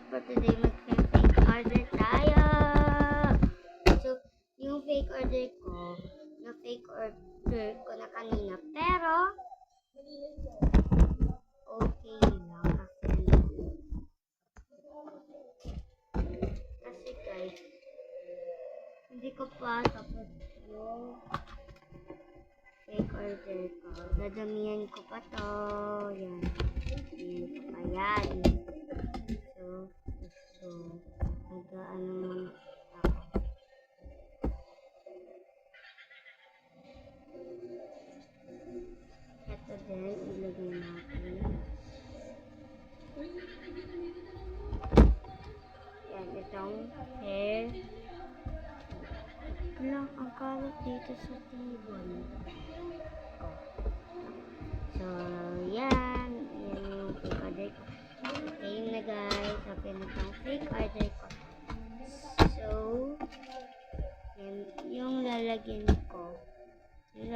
for today, mag-fake order tayo. So, yung fake order ko, na kanina. Pero, okay lang actually. Kasi guys, hindi ko pa tapos yung fake order ko. Dadamihan ko pa to. Yan. Yan ko pa yan. So, mag-ano ako. Ito din, ilagay natin. Yan, itong hair. Lang ang kalat dito sa table. So, yan. Yan yung fake order ko. Okay na guys. Open na itong fake order ko. So, yan. Yung lalagyan ko. Guys.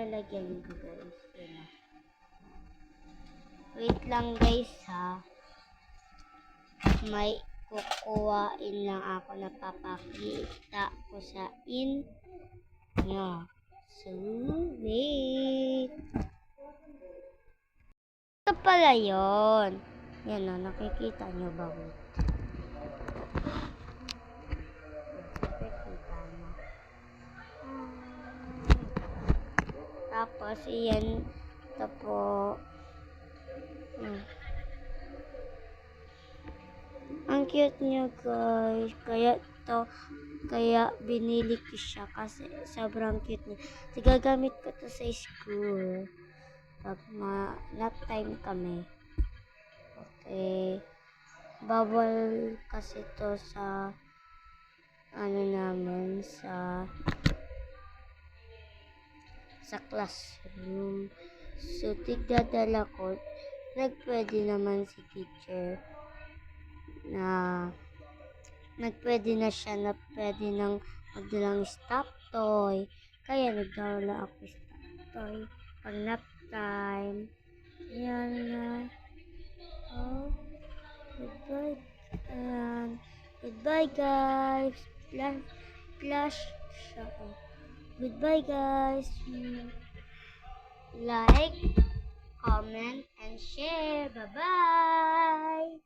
Yan na. Wait lang guys ha. May kukuhain lang ako na papakita ko sa inyo. So, wait. Ito pala yun. Yan o, nakikita nyo ba? Nakikita nyo. Tapos, iyan. Ito po. Ang cute nyo guys. Kaya binili ko siya kasi sobrang cute niya. So, gagamit ko to sa school. Pag nap time kami. Okay. Bawal kasi to sa namin sa classroom. So, tigdadala ko. Nagpwede naman si teacher na nagpwede na siya na pwede nang magdalang stop toy. Kaya nagdala ako stop toy pag nap time. Yan na. Oh, goodbye. Goodbye guys. Flash siya. Goodbye guys. Like, comment, and share. Bye-bye.